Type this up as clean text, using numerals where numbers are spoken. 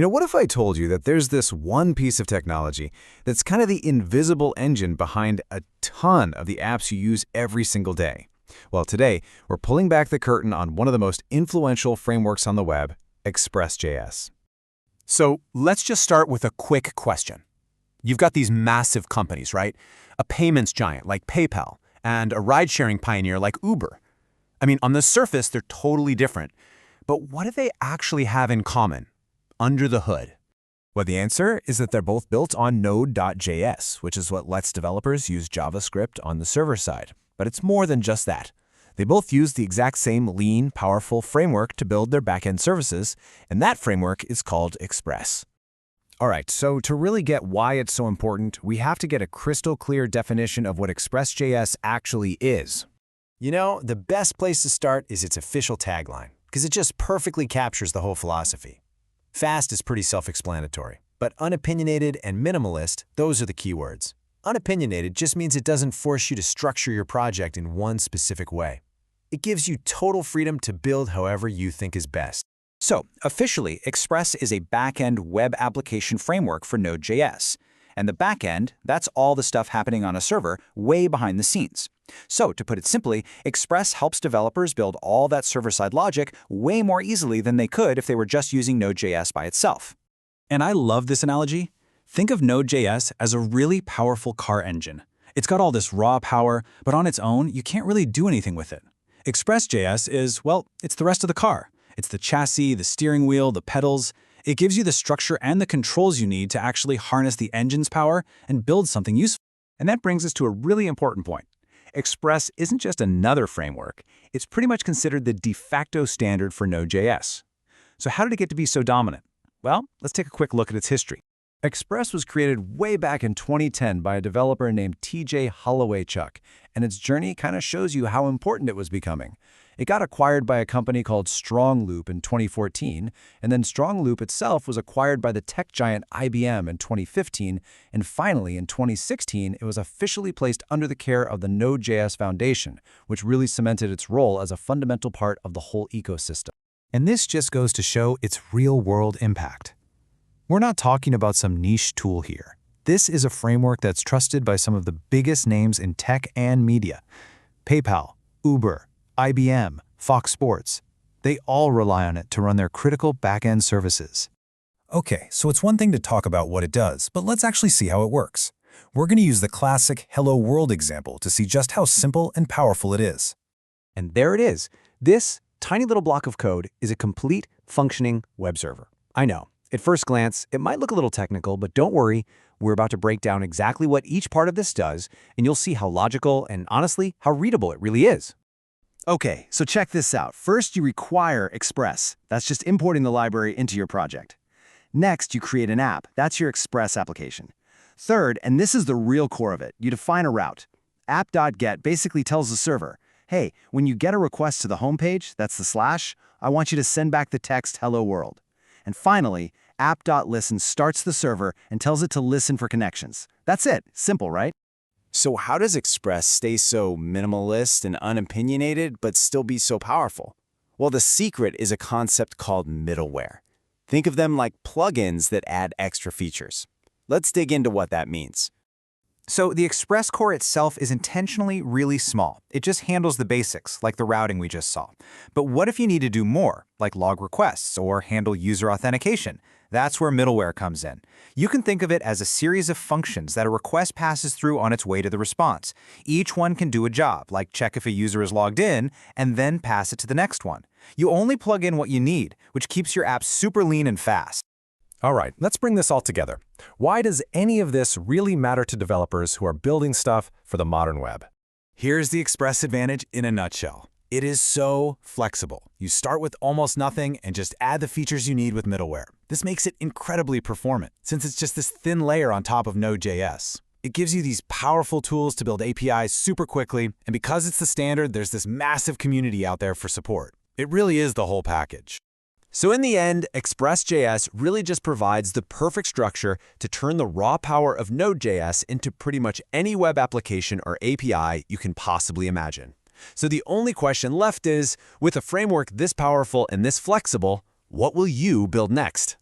What if I told you that there's this one piece of technology that's kind of the invisible engine behind a ton of the apps you use every single day? Well, today, we're pulling back the curtain on one of the most influential frameworks on the web, Express.js. So let's just start with a quick question. You've got these massive companies, right? A payments giant like PayPal and a ride-sharing pioneer like Uber. I mean, on the surface, they're totally different. But what do they actually have in common under the hood? Well, the answer is that they're both built on Node.js, which is what lets developers use JavaScript on the server side. But it's more than just that. They both use the exact same lean, powerful framework to build their backend services, and that framework is called Express. All right, so to really get why it's so important, we have to get a crystal clear definition of what Express.js actually is. The best place to start is its official tagline, because it just perfectly captures the whole philosophy. Fast is pretty self-explanatory, but unopinionated and minimalist, those are the key words. Unopinionated just means it doesn't force you to structure your project in one specific way. It gives you total freedom to build however you think is best. So, officially, Express is a back-end web application framework for Node.js. And the back-end, that's all the stuff happening on a server way behind the scenes. So, to put it simply, Express helps developers build all that server-side logic way more easily than they could if they were just using Node.js by itself. And I love this analogy. Think of Node.js as a really powerful car engine. It's got all this raw power, but on its own, you can't really do anything with it. Express.js is, well, it's the rest of the car. It's the chassis, the steering wheel, the pedals. It gives you the structure and the controls you need to actually harness the engine's power and build something useful. And that brings us to a really important point. Express isn't just another framework. It's pretty much considered the de facto standard for Node.js. So how did it get to be so dominant? Well, let's take a quick look at its history. Express was created way back in 2010 by a developer named TJ Holloway-Chuck, and its journey kind of shows you how important it was becoming. It got acquired by a company called StrongLoop in 2014, and then StrongLoop itself was acquired by the tech giant IBM in 2015, and finally in 2016 it was officially placed under the care of the Node.js Foundation, which really cemented its role as a fundamental part of the whole ecosystem. And this just goes to show its real-world impact. We're not talking about some niche tool here. This is a framework that's trusted by some of the biggest names in tech and media. PayPal, Uber, IBM, Fox Sports. They all rely on it to run their critical back-end services. Okay, so it's one thing to talk about what it does, but let's actually see how it works. We're going to use the classic Hello World example to see just how simple and powerful it is. And there it is. This tiny little block of code is a complete, functioning web server. I know. At first glance, it might look a little technical, but don't worry, we're about to break down exactly what each part of this does, and you'll see how logical and, honestly, how readable it really is. Okay, so check this out. First, you require Express. That's just importing the library into your project. Next, you create an app. That's your Express application. Third, and this is the real core of it, you define a route. App.get basically tells the server, hey, when you get a request to the homepage, that's the slash, I want you to send back the text hello world. And finally, app.listen starts the server and tells it to listen for connections. That's it. Simple, right? So how does Express stay so minimalist and unopinionated but still be so powerful? Well, the secret is a concept called middleware. Think of them like plugins that add extra features. Let's dig into what that means. So the Express core itself is intentionally really small. It just handles the basics, like the routing we just saw. But what if you need to do more, like log requests or handle user authentication? That's where middleware comes in. You can think of it as a series of functions that a request passes through on its way to the response. Each one can do a job, like check if a user is logged in, and then pass it to the next one. You only plug in what you need, which keeps your app super lean and fast. All right, let's bring this all together. Why does any of this really matter to developers who are building stuff for the modern web? Here's the Express advantage in a nutshell. It is so flexible. You start with almost nothing and just add the features you need with middleware. This makes it incredibly performant, since it's just this thin layer on top of Node.js. It gives you these powerful tools to build APIs super quickly, and because it's the standard, there's this massive community out there for support. It really is the whole package. So in the end, Express.js really just provides the perfect structure to turn the raw power of Node.js into pretty much any web application or API you can possibly imagine. So the only question left is, with a framework this powerful and this flexible, what will you build next?